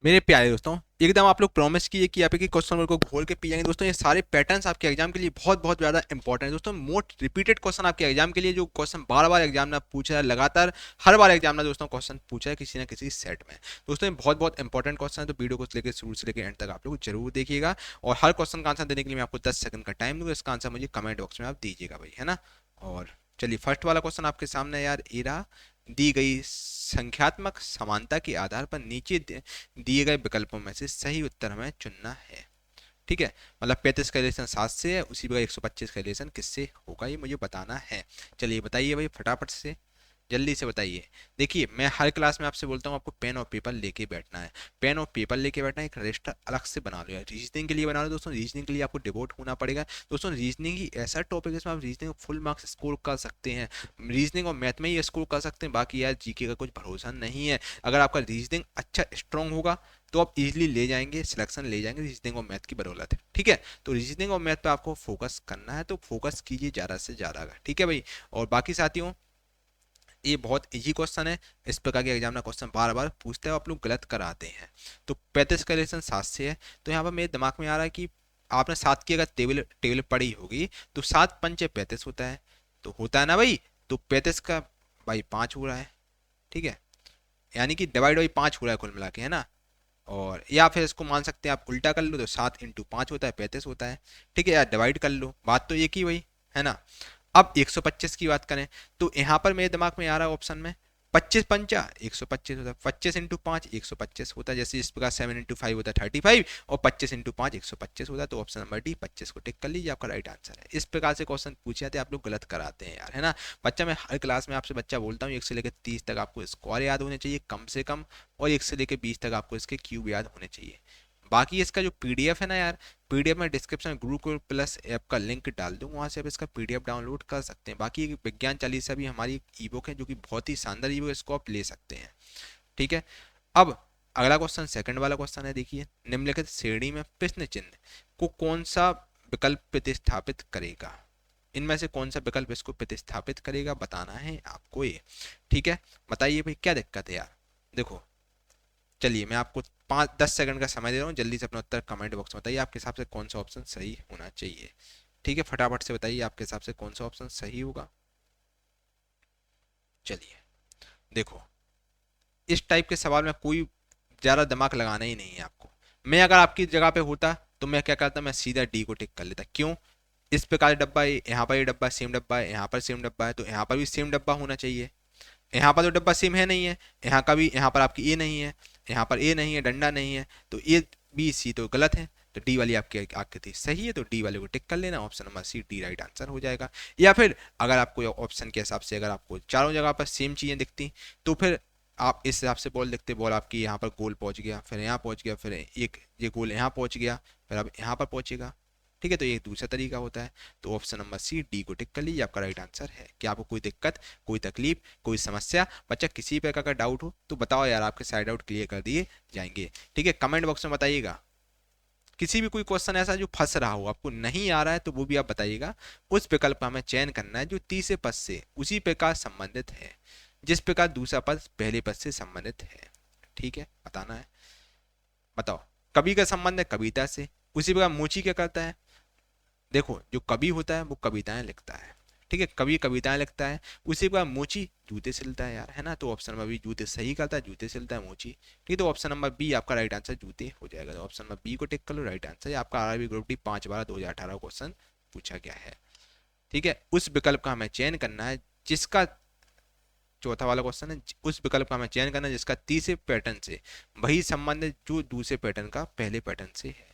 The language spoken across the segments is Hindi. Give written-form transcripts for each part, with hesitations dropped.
मेरे प्यारे दोस्तों, एकदम आप लोग प्रॉमिस कीजिए कि आप एक एक क्वेश्चन को घोल के पी जाएंगे। दोस्तों ये सारे पैटर्न्स आपके एग्जाम के लिए बहुत बहुत ज़्यादा इंपॉर्टेंट है। दोस्तों मोस्ट रिपीटेड क्वेश्चन आपके एग्जाम के लिए, जो क्वेश्चन बार बार एग्जाम में पूछा है, लगातार हर बार एग्जाम में दोस्तों क्वेश्चन पूछा है किसी ना किसी सेट में। दोस्तों ये बहुत बहुत इंपॉर्टेंट क्वेश्चन है, तो वीडियो को लेकर शुरू से लेकर एंड तक आप लोग जरूर देखिएगा। और हर क्वेश्चन का आंसर देने के लिए मैं आपको 10 सेकंड का टाइम दूंगा। इसका आंसर मुझे कमेंट बॉक्स में आप दीजिएगा भाई, है ना। और चलिए फर्स्ट वाला क्वेश्चन आपके सामने यार, ये रहा। दी गई संख्यात्मक समानता के आधार पर नीचे दिए गए विकल्पों में से सही उत्तर हमें चुनना है। ठीक है, मतलब 35 का रिलेशन 7 से है, उसी प्रकार 125 का रिलेशन किससे होगा, ये मुझे बताना है। चलिए बताइए भाई फटाफट से, जल्दी से बताइए। देखिए मैं हर क्लास में आपसे बोलता हूँ आपको पेन और पेपर लेके बैठना है। पेन और पेपर लेके बैठना है, एक रजिस्टर अलग से बना लो यार। रीजनिंग के लिए बना लो दोस्तों, रीजनिंग के लिए आपको डिवोट होना पड़ेगा। दोस्तों रीजनिंग ही ऐसा टॉपिक है जिसमें आप रीजनिंग फुल मार्क्स स्कोर कर सकते हैं। रीजनिंग और मैथ में ही स्कोर कर सकते हैं, बाकी यार जीके का कुछ भरोसा नहीं है। अगर आपका रीजनिंग अच्छा स्ट्रांग होगा तो आप इजीली ले जाएंगे, सिलेक्शन ले जाएंगे रीजनिंग और मैथ की बदौलत है। ठीक है, तो रीजनिंग और मैथ पे आपको फोकस करना है, तो फोकस कीजिए ज़्यादा से ज़्यादा का। ठीक है भाई। और बाकी साथियों, ये बहुत इजी क्वेश्चन है। इस प्रकार के एग्जाम में क्वेश्चन बार बार पूछते हैं, आप लोग गलत कराते हैं। तो 35 का रिलेशन 7 से है, तो यहाँ पर मेरे दिमाग में आ रहा है कि आपने 7 की अगर टेबल टेबल पढ़ी होगी, तो 7 पंचे 35 होता है, तो होता है ना भाई। तो 35 का भाई 5 हो रहा है। ठीक है, यानी कि डिवाइड बाई 5 हो रहा है कुल मिला के, है ना। और या फिर इसको मान सकते हैं आप उल्टा कर लो, तो 7 इंटू 5 होता है 35 होता है। ठीक है यार, डिवाइड कर लो, बात तो एक ही वही, है ना। अब 125 की बात करें, तो यहाँ पर मेरे दिमाग में आ रहा है ऑप्शन में 25 पंचा 125 होता है, 25 इंटू 5 125 होता है। जैसे इस प्रकार 7 इंटू 5 होता है 35, और 25 इंटू 5 125 होता है। तो ऑप्शन नंबर डी 25 को टिक कर लीजिए, आपका राइट आंसर है। इस प्रकार से क्वेश्चन पूछे जाते हैं, आप लोग गलत कराते हैं यार, है ना। बच्चा, मैं हर क्लास में आपसे बच्चा बोलता हूँ 1 से लेकर 30 तक आपको स्क्वायर याद होने चाहिए कम से कम, और 1 से लेकर 20 तक आपको इसके क्यूब याद होने चाहिए। बाकी इसका जो पीडीएफ है ना यार, पीडीएफ में डिस्क्रिप्शन गुरुकुल प्लस ऐप का लिंक डाल दूँ, वहाँ से आप इसका पीडीएफ डाउनलोड कर सकते हैं। बाकी विज्ञान चालीसा भी हमारी ई बुक है, जो कि बहुत ही शानदार ई बुक है, इसको आप ले सकते हैं। ठीक है। अब अगला क्वेश्चन, सेकंड वाला क्वेश्चन है। देखिए, निम्नलिखित श्रेणी में प्रश्न चिन्ह को कौन सा विकल्प प्रतिस्थापित करेगा, इनमें से कौन सा विकल्प इसको प्रतिस्थापित करेगा, बताना है आपको ये। ठीक है, बताइए भाई क्या दिक्कत है यार। देखो, चलिए मैं आपको 5-10 सेकंड का समय दे रहा हूँ, जल्दी से अपना उत्तर कमेंट बॉक्स में बताइए, आपके हिसाब से कौन सा ऑप्शन सही होना चाहिए। ठीक है, फटाफट से बताइए आपके हिसाब से कौन सा ऑप्शन सही होगा। चलिए देखो, इस टाइप के सवाल में कोई ज़्यादा दिमाग लगाना ही नहीं है आपको। मैं अगर आपकी जगह पे होता तो मैं क्या करता, मैं सीधा डी को टिक कर लेता। क्यों? इस प्रकार डब्बा है, यहाँ पर ये डब्बा सेम डब्बा है, यहाँ पर सेम डब्बा है, तो यहाँ पर भी सेम डब्बा होना चाहिए। यहाँ पर तो डब्बा सेम है नहीं है, यहाँ का भी, यहाँ पर आपकी ए नहीं है, यहाँ पर ए नहीं है, डंडा नहीं है, तो ए बी सी तो गलत है। तो डी वाली आपकी आकृति सही है, तो डी वाले को टिक कर लेना, option number C D right answer हो जाएगा। या फिर अगर आपको ऑप्शन के हिसाब से अगर आपको चारों जगह पर सेम चीज़ें दिखती, तो फिर आप इस हिसाब से बॉल देखते, बॉल आपकी यहाँ पर गोल पहुँच गया, फिर यहाँ पहुँच गया, फिर एक ये गोल यहाँ पहुँच गया, फिर अब यहाँ पर पहुँचेगा। ठीक है, तो ये दूसरा तरीका होता है। तो ऑप्शन नंबर सी डी को टिक कर लीजिए, आपका राइट आंसर है। क्या आपको कोई दिक्कत, कोई तकलीफ, कोई समस्या, बच्चा किसी प्रकार का डाउट हो तो बताओ यार, आपके साइड डाउट क्लियर कर दिए जाएंगे। ठीक है, कमेंट बॉक्स में बताइएगा। किसी भी कोई क्वेश्चन ऐसा जो फंस रहा हो, आपको नहीं आ रहा है, तो वो भी आप बताइएगा। उस विकल्प का हमें चयन करना है जो तीसरे पद से उसी प्रकार संबंधित है जिस प्रकार दूसरा पद पहले पद से संबंधित है। ठीक है, बताना है। बताओ, कवि का संबंध है कविता से, उसी प्रकार मोची क्या करता है। देखो, जो कवि होता है वो कविताएं लिखता है। ठीक है, कवि कविताएं लिखता है, उसी के बाद मोची जूते सिलता है यार, है ना। तो ऑप्शन नंबर बी जूते सही करता है, जूते सिलता है मोची। ठीक है, तो ऑप्शन नंबर बी आपका राइट आंसर जूते हो जाएगा। तो ऑप्शन नंबर बी को टिक कर लो, राइट आंसर है आपका। आरआरबी ग्रुप डी 5/12/2018 क्वेश्चन पूछा गया है। ठीक है, उस विकल्प का हमें चयन करना है जिसका, चौथा वाला क्वेश्चन है, उस विकल्प का हमें चयन करना है जिसका तीसरे पैटर्न से वही संबंध है जो दूसरे पैटर्न का पहले पैटर्न से है।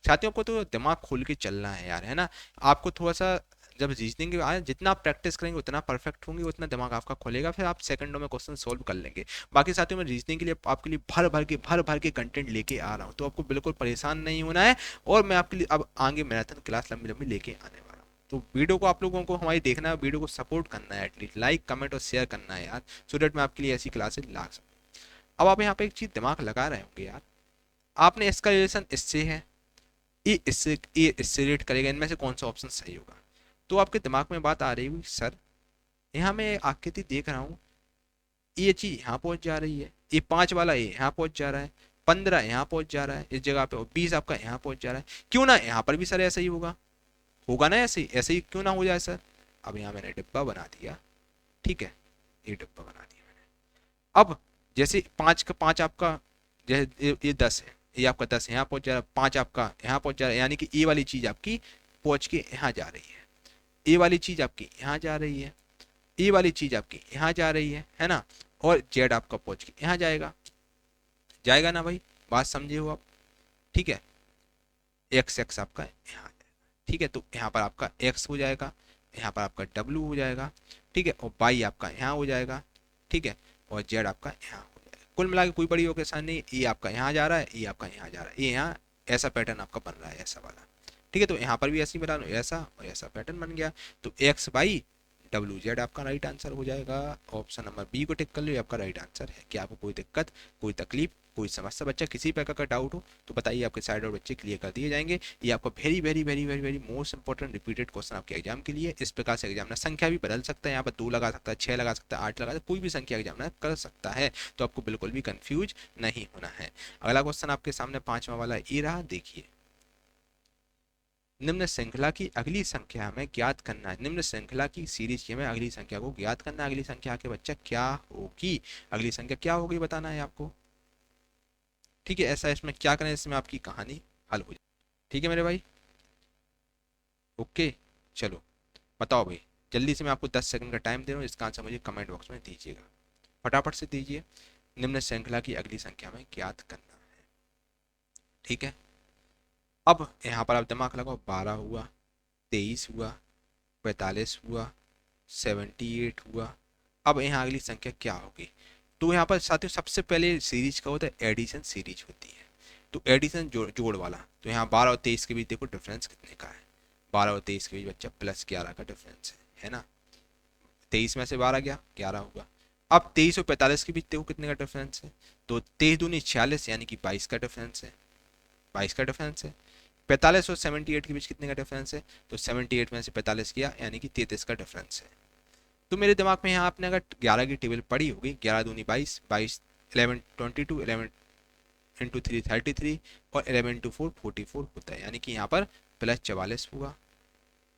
साथियों को तो दिमाग खोल के चलना है यार, है ना। आपको थोड़ा सा जब रीजनिंग आए, जितना आप प्रैक्टिस करेंगे उतना परफेक्ट होंगे, उतना दिमाग आपका खोलेगा, फिर आप सेकंडों में क्वेश्चन सोल्व कर लेंगे। बाकी साथियों, में रीजनिंग के लिए आपके लिए भर भर के कंटेंट लेके आ रहा हूँ, तो आपको बिल्कुल परेशान नहीं होना है। और मैं आपके लिए अब आगे मैराथन क्लास लंबी लंबी लेके आने वाला हूँ। तो वीडियो को आप लोगों को हमारी देखना है, वीडियो को सपोर्ट करना है, एटलीस्ट लाइक कमेंट और शेयर करना है यार, सो डेट मैं आपके लिए ऐसी क्लासेस ला सकूँ। अब आप यहाँ पे एक चीज़ दिमाग लगा रहे होंगे यार, आपने इसका रिलेशन इससे है, ये इससे रिलेट करेगा, इनमें से कौन सा ऑप्शन सही होगा। तो आपके दिमाग में बात आ रही हुई, सर यहाँ मैं आकृति देख रहा हूँ, ये चीज यहाँ पहुंच जा रही है, ये 5 वाला ये यहाँ पहुंच जा रहा है, 15 यहाँ पहुंच जा रहा है इस जगह पे, और 20 आपका यहाँ पहुंच जा रहा है। क्यों ना यहाँ पर भी सर ऐसा ही होगा, होगा ना ऐसे ही, ऐसे ही क्यों ना हो जाए सर। अब यहाँ मैंने डिब्बा बना दिया, ठीक है, ये डिब्बा बना दिया मैंने। अब जैसे 5 का 5 आपका, जैसे ये 10 है, ये आपका 10 यहाँ पहुंच जा रहा है, 5 आपका यहाँ पहुंच जा रहा है, यानी कि ये वाली चीज आपकी पहुंच के यहाँ जा रही है, ये वाली चीज आपकी यहाँ जा रही है, ये वाली चीज आपकी यहाँ जा रही है ना, और जेड आपका पहुंच के यहाँ जाएगा, जाएगा ना भाई, बात समझे हो आप, ठीक है। एक्स एक्स आपका यहाँ जाएगा, ठीक है, तो यहाँ पर आपका एक्स हो जाएगा, यहाँ पर आपका डब्लू हो जाएगा, ठीक है, और वाई आपका यहाँ हो जाएगा, ठीक है, और जेड आपका यहाँ हो जाएगा। कुल मिला के कोई बड़ी ओकेशन नहीं, ये आपका यहाँ जा रहा है, ये आपका यहाँ जा रहा है, ये यहाँ ऐसा पैटर्न आपका बन रहा है, ऐसा वाला, ठीक है। तो यहाँ पर भी ऐसे ही बना लो, ऐसा और ऐसा पैटर्न बन गया। तो एक्स वाई डब्ल्यू जेड आपका राइट आंसर हो जाएगा। ऑप्शन नंबर बी को टिक कर लो, ये आपका राइट आंसर है। क्या आपको कोई दिक्कत, कोई तकलीफ, कोई समस्या बच्चा किसी प्रकार का डाउट हो तो बताइए, आपके साइड और बच्चे क्लियर कर दिए जाएंगे। ये आपका very very very very very most important repeated question आपके एग्जाम के लिए। इस प्रकार से एग्जामिनर संख्या भी बदल सकता है, यहाँ पर 2 लगा सकता है, 6 लगा सकता है, 8 लगा सकता है, कोई भी संख्या एग्जामिनर कर सकता है, तो आपको बिल्कुल भी कंफ्यूज नहीं होना है। अगला क्वेश्चन आपके सामने 5वां वाला ये रहा, देखिए। निम्न श्रृंखला की अगली संख्या हमें ज्ञात करना है, निम्न श्रृंखला की सीरीज की हमें अगली संख्या को ज्ञात करना है। अगली संख्या के बच्चा क्या होगी, अगली संख्या क्या होगी बताना है आपको, ठीक है। ऐसा इसमें क्या करें, इसमें आपकी कहानी हल हो जाए, ठीक है मेरे भाई, ओके। चलो बताओ भाई, जल्दी से, मैं आपको 10 सेकंड का टाइम दे रहा हूँ, इसका आंसर मुझे कमेंट बॉक्स में दीजिएगा, फटाफट से दीजिए। निम्न श्रृंखला की अगली संख्या में ज्ञात करना है, ठीक है। अब यहाँ पर आप दिमाग लगाओ, 12 हुआ, 23 हुआ, 45 हुआ, 78 हुआ। अब यहाँ अगली संख्या क्या होगी, तो यहाँ पर साथियों सबसे पहले सीरीज का होता है एडिशन सीरीज होती है, तो एडिशन जोड़ वाला। तो यहाँ 12 और 23 के बीच देखो डिफरेंस कितने का है, 12 और 23 के बीच बच्चा +11 का डिफरेंस है ना। 23 में से 12 गया, 11 होगा। अब 23 और 45 के बीच देखो कितने का डिफरेंस है, तो 23 दूनी 46, यानी कि 22 का डिफरेंस है, 22 का डिफरेंस है। 45 और 78 के बीच कितने का डिफरेंस है, तो 78 में से 45 किया, यानी कि 33 का डिफरेंस है। तो मेरे दिमाग में यहाँ आपने अगर 11 की टेबल पढ़ी होगी, 11 दूनी 22, 22 11 22, 11 इंटू 3 33, और 11 इंटू 4 44 होता है, यानी कि यहाँ पर +44 होगा,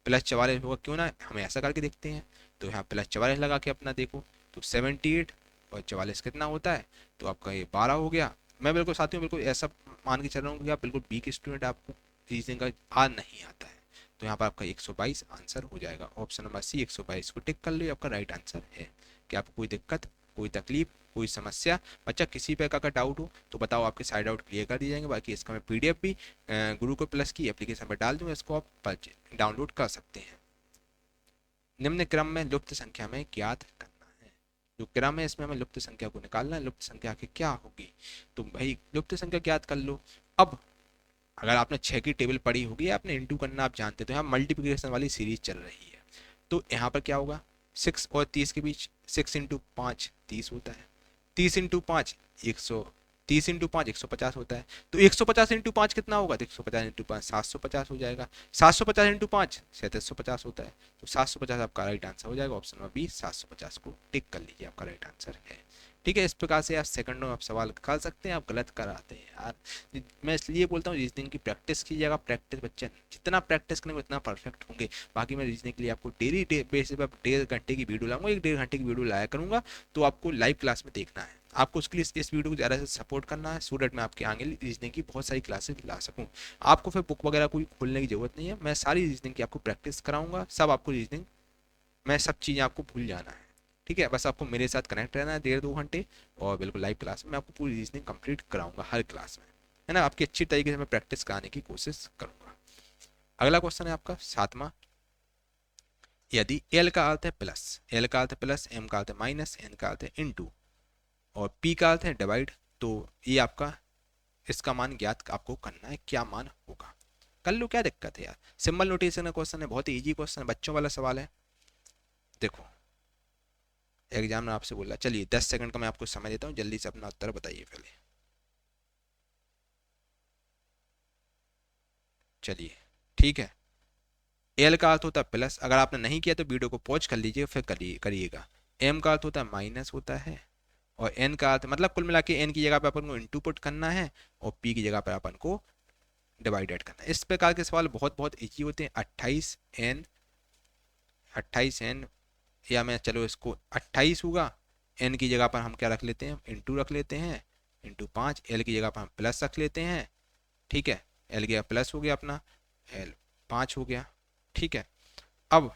+44 होगा। क्यों ना हम ऐसा करके देखते हैं, तो यहाँ +44 लगा के अपना देखो, तो 78 और 44 कितना होता है, तो आपका ये 12 हो गया। मैं बिल्कुल साथियों बिल्कुल ऐसा मान के चल रहा हूँ कि आप बिल्कुल वीक स्टूडेंट, आपको रीजनिंग का आ नहीं आता है, तो यहाँ पर आपका 122 आंसर हो जाएगा। ऑप्शन नंबर सी 122 को टिक कर लो, आपका राइट आंसर है। क्या आपको कोई दिक्कत, कोई तकलीफ, कोई समस्या बच्चा किसी प्रकार का डाउट हो तो बताओ, आपके साइड आउट क्लियर कर दिए जाएंगे। बाकी इसका मैं पीडीएफ भी गुरुकुल प्लस की एप्लीकेशन पर डाल दूंगा, इसको आप डाउनलोड कर सकते हैं। निम्न क्रम में लुप्त संख्या में ज्ञात करना है, जो क्रम है इसमें हमें लुप्त संख्या को निकालना है, लुप्त संख्या की क्या होगी, तो भाई लुप्त संख्या ज्ञात कर लो। अब अगर आपने 6 की टेबल पढ़ी होगी, आपने इंटू करना आप जानते, तो यहाँ मल्टीप्लिकेशन वाली सीरीज चल रही है, तो यहाँ पर क्या होगा, 6 और 30 के बीच 6 इंटू 5 30 होता है, 30 इंटू 5 100, 30 इंटू 5 150 होता है, तो 150 इंटू 5 कितना होगा, तो 150 इंटू 5 750 हो जाएगा, 750 इंटू 5 3750 होता है, तो 750 आपका राइट आंसर हो जाएगा। ऑप्शन नंबर बी 750 को टिक कर लीजिए, आपका राइट आंसर है, ठीक है। इस प्रकार से आप सेकंडों में आप सवाल कर सकते हैं, आप गलत कराते हैं यार। मैं इसलिए बोलता हूँ रीजनिंग की प्रैक्टिस कीजिएगा, प्रैक्टिस बच्चे जितना प्रैक्टिस करेंगे उतना परफेक्ट होंगे। बाकी मैं रीजनिंग के लिए आपको डेली बेसिस पर 1.5 घंटे की वीडियो लाऊंगा, 1.5 घंटे की वीडियो लाया करूंगा, तो आपको लाइव क्लास में देखना है। आपको उसके लिए इस वीडियो को ज़्यादा से सपोर्ट करना है, सो दैट मैं आपके आगे रीजनिंग की बहुत सारी क्लासेस ला सकूँ। आपको फिर बुक वगैरह कोई खोलने की जरूरत नहीं है, मैं सारी रीजनिंग की आपको प्रैक्टिस कराऊंगा, सब आपको रीजनिंग मैं सब चीज़ें आपको भूल जाना है, ठीक है। बस आपको मेरे साथ कनेक्ट रहना है 1.5-2 घंटे, और बिल्कुल लाइव क्लास में मैं आपको पूरी रीजनिंग कंप्लीट कराऊंगा हर क्लास में, है ना। आपकी अच्छी तरीके से मैं प्रैक्टिस कराने की कोशिश करूंगा। अगला क्वेश्चन है आपका 7वां। यदि एल का अर्थ है प्लस, एल का अर्थ है प्लस, एम का अर्थ है माइनस, एन का अर्थ है इनटू, और पी का अर्थ है डिवाइड, तो ये आपका इसका मान ज्ञात आपको करना है, क्या मान होगा। कर लो, क्या दिक्कत है यार, सिंबल नोटेशन का क्वेश्चन है, बहुत इजी क्वेश्चन है, बच्चों वाला सवाल है। देखो एग्जाम में आपसे बोला, चलिए 10 सेकंड का मैं आपको समय देता हूँ, जल्दी से अपना उत्तर बताइए पहले। चलिए ठीक है, एल का अर्थ होता है प्लस, अगर आपने नहीं किया तो वीडियो को पॉज कर लीजिए फिर करिएगा। एम का अर्थ होता है माइनस होता है, और एन का अर्थ मतलब कुल मिला के एन की जगह पर अपन को इंटू पुट करना है और पी की जगह पर अपन को डिवाइडेड करना है। इस प्रकार के सवाल बहुत बहुत ईजी होते हैं। 28n या मैं चलो इसको 28 होगा, एन की जगह पर हम क्या रख लेते हैं, इंटू रख लेते हैं, इंटू 5, एल की जगह पर हम प्लस रख लेते हैं। ठीक है, एल की जगह प्लस हो गया अपना, एल 5 हो गया। ठीक है, अब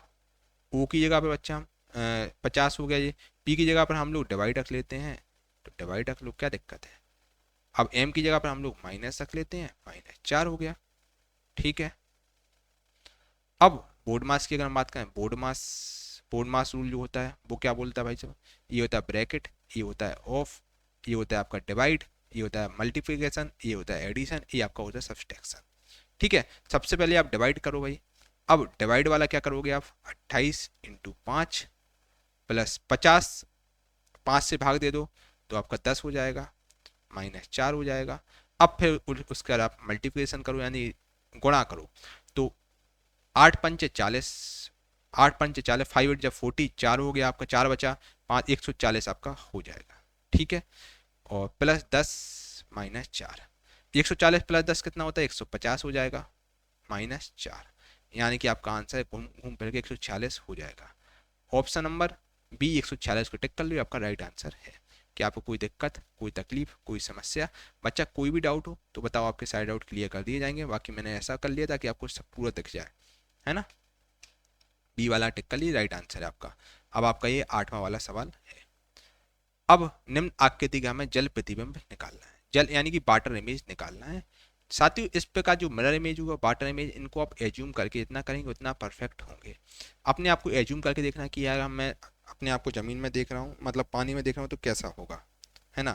ओ की जगह पर बच्चा हम 50 हो गया ये, पी की जगह पर हम लोग डिवाइड रख लेते हैं, तो डिवाइड रख लो, क्या दिक्कत है। अब एम की जगह पर हम लोग माइनस रख लेते हैं, -4 हो गया। ठीक है, अब बोर्ड मास की अगर हम बात करें, बोर्ड मास रूल जो होता है वो क्या बोलता है भाई साहब, ये होता है ब्रैकेट, ये होता है ऑफ, ये होता है आपका डिवाइड, ये होता है मल्टीप्लिकेशन, ये होता है एडिशन, ये आपका होता है सब्सट्रैक्शन। ठीक है, सबसे पहले आप डिवाइड करो भाई। अब डिवाइड वाला क्या करोगे आप, 28 इंटू 5 प्लस 50, 5 से भाग दे दो तो आपका 10 हो जाएगा, -4 हो जाएगा। अब फिर उसके बाद आप मल्टीप्लिकेशन करो यानी गुणा करो, तो 8×5 = 40, 8×5 = 40, 5 8 = 40, 4 हो गया आपका, 4 बचा 5, 140 आपका हो जाएगा। ठीक है, और प्लस 10 -4, 140 प्लस 10 कितना होता है, 150 हो जाएगा, -4, यानी कि आपका आंसर घूम घूम फिर के 146 हो जाएगा। ऑप्शन नंबर बी 146 को टिक कर लो, आपका राइट आंसर है। क्या आपको कोई दिक्कत, कोई तकलीफ, कोई समस्या, बच्चा कोई भी डाउट हो तो बताओ, आपके सारे डाउट क्लियर कर दिए जाएंगे। बाकी मैंने ऐसा कर लिया था कि आपको सब पूरा दिख जाए, है ना। बी वाला टिक कर लीजिए, राइट आंसर है आपका। अब आपका ये 8वां वाला सवाल है। अब निम्न आकृति का हमें जल प्रतिबिंब निकालना है, जल यानी कि वाटर इमेज निकालना है। साथियों इस प्रकार जो मिरर इमेज होगा, वाटर इमेज, इनको आप एज्यूम करके जितना करेंगे उतना परफेक्ट होंगे। अपने आप को एज्यूम करके देखना कि यार मैं अपने आप को ज़मीन में देख रहा हूँ, मतलब पानी में देख रहा हूँ, तो कैसा होगा, है ना।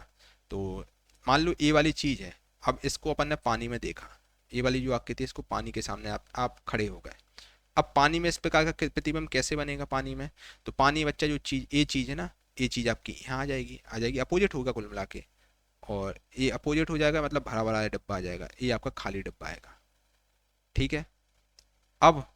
तो मान लो ये वाली चीज़ है, अब इसको अपन ने पानी में देखा, ये वाली जो आकृति है इसको पानी के सामने आप खड़े हो गए। अब पानी में इस प्रकार का प्रतिबिंब कैसे बनेगा पानी में, तो पानी बच्चा जो चीज़, ये चीज़ है ना, ये चीज़ आपकी यहाँ आ जाएगी, अपोजिट होगा कुल मिला के, और ये अपोजिट हो जाएगा, मतलब भरा भरा डब्बा आ जाएगा, ये आपका खाली डब्बा आएगा। ठीक है, अब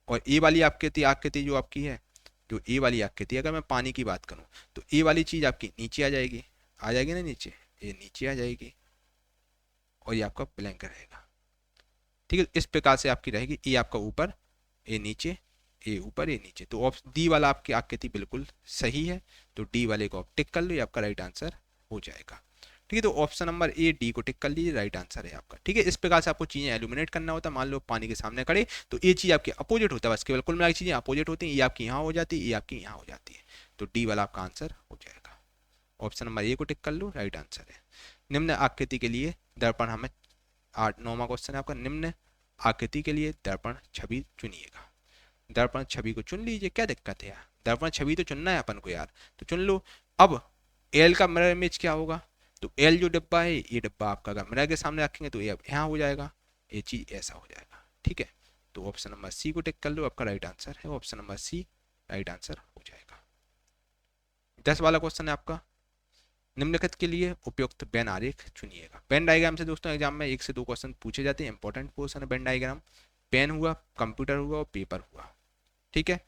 और ए वाली आकृति, आकृति जो आपकी है, जो ए वाली आकृति, अगर मैं पानी की बात करूँ तो ए वाली चीज़ आपकी नीचे आ जाएगी ना नीचे, ये नीचे आ जाएगी और ये आपका ब्लैंक रहेगा। ठीक है, इस प्रकार से आपकी रहेगी, ये आपका ऊपर, ये नीचे, ये ऊपर, ये नीचे। तो ऑप्शन डी वाला आपकी आकृति बिल्कुल सही है, तो डी वाले को आप टिक कर लो, ये आपका राइट आंसर हो जाएगा। ठीक है, तो ऑप्शन नंबर ए डी को टिक कर लीजिए, राइट आंसर है आपका। ठीक है, इस प्रकार से आपको चीज़ें एलिमिनेट करना होता है। मान लो पानी के सामने खड़े, तो ये चीज़ आपकी अपोजिट होता है, बस केवल कुल मिला के चीज़ें अपोजिट होती हैं, ये आपकी यहाँ हो जाती है, ये आपकी यहाँ हो जाती है, तो डी वाला आपका आंसर हो जाएगा। ऑप्शन नंबर ए को टिक कर लो, राइट आंसर है। निम्न आकृति के लिए दर्पण, हमें 9वां क्वेश्चन है आपका, निम्न आकृति के लिए दर्पण छवि चुनिएगा। दर्पण छवि को चुन लीजिए, क्या दिक्कत है यार, दर्पण छवि तो चुनना है अपन को यार, तो चुन लो। अब एल का मिरर इमेज क्या होगा, तो एल जो डिब्बा है, ये डिब्बा आपका अगर मिरर के सामने रखेंगे तो ये अब यहाँ हो जाएगा, ये चीज ऐसा हो जाएगा। ठीक है, तो ऑप्शन नंबर सी को टिक कर लो, आपका राइट आंसर है, option number C right answer हो जाएगा। 10 वाला क्वेश्चन है आपका, निम्नलिखित के लिए उपयुक्त वेन आरेख चुनिएगा। वेन डायग्राम से दोस्तों एग्जाम में 1 से 2 क्वेश्चन पूछे जाते हैं, इंपॉर्टेंट पोर्शन है वेन डायग्राम। पेन हुआ, कंप्यूटर हुआ और पेपर हुआ। ठीक है,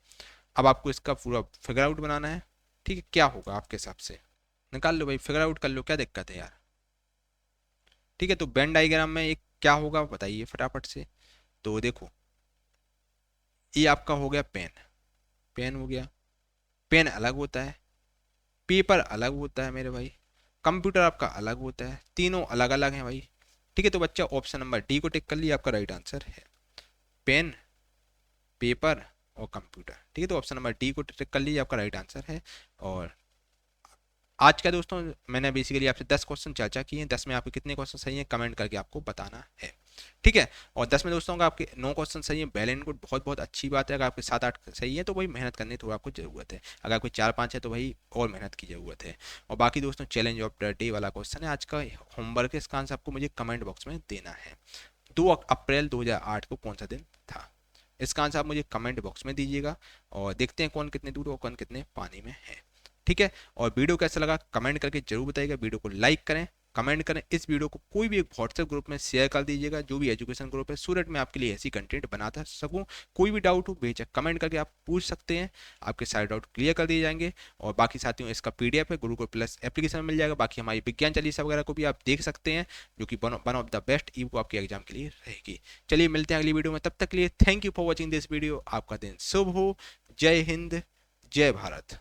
अब आपको इसका पूरा फिगर आउट बनाना है। ठीक है, क्या होगा आपके हिसाब से, निकाल लो भाई, फिगर आउट कर लो, क्या दिक्कत है यार। ठीक है, तो वेन डायग्राम में एक क्या होगा बताइए फटाफट से। तो देखो, ये आपका हो गया पेन, पेन हो गया, पेन अलग होता है, पेपर अलग होता है मेरे भाई, कंप्यूटर आपका अलग होता है, तीनों अलग अलग हैं भाई। ठीक है, तो बच्चा ऑप्शन नंबर डी को टिक कर लिया, आपका राइट आंसर है, पेन, पेपर और कंप्यूटर। ठीक है, तो ऑप्शन नंबर डी को टिक कर लीजिए, आपका राइट आंसर है। और आज का दोस्तों मैंने बेसिकली आपसे 10 क्वेश्चन चर्चा किए हैं, 10 में आपके कितने क्वेश्चन सही हैं कमेंट करके आपको बताना है। ठीक है, और 10 में दोस्तों का आपके 9 क्वेश्चन सही हैं, वेल एंड गुड, बहुत बहुत अच्छी बात है। अगर आपके 7-8 सही है तो वही मेहनत करने की थोड़ा आपको ज़रूरत है, अगर कोई 4-5 है तो वही और मेहनत की ज़रूरत है। और बाकी दोस्तों चैलेंज ऑफ द डे वाला क्वेश्चन है आज का, होमवर्क है, इसका आंसर आपको मुझे कमेंट बॉक्स में देना है। 2 अप्रैल 2008 को कौन सा दिन था, इसका आंसर आप मुझे कमेंट बॉक्स में दीजिएगा, और देखते हैं कौन कितने दूर और कौन कितने पानी में है। ठीक है, और वीडियो कैसा लगा कमेंट करके जरूर बताइएगा, वीडियो को लाइक करें, कमेंट करें, इस वीडियो को कोई भी एक व्हाट्सएप ग्रुप में शेयर कर दीजिएगा, जो भी एजुकेशन ग्रुप है, सूरत में आपके लिए ऐसी कंटेंट बनाता सकूँ। कोई भी डाउट हो बेझिझक कमेंट करके आप पूछ सकते हैं, आपके सारे डाउट क्लियर कर दिए जाएंगे। और बाकी साथियों इसका PDF है, गुरुकुल प्लस एप्लीकेशन में मिल जाएगा। बाकी हमारी विज्ञान चालीसा वगैरह को भी आप देख सकते हैं, जो कि one of the best E book आपके एग्जाम के लिए रहेगी। चलिए मिलते हैं अगली वीडियो में, तब तक के लिए thank you for watching this video. आपका दिन शुभ हो। जय हिंद, जय भारत।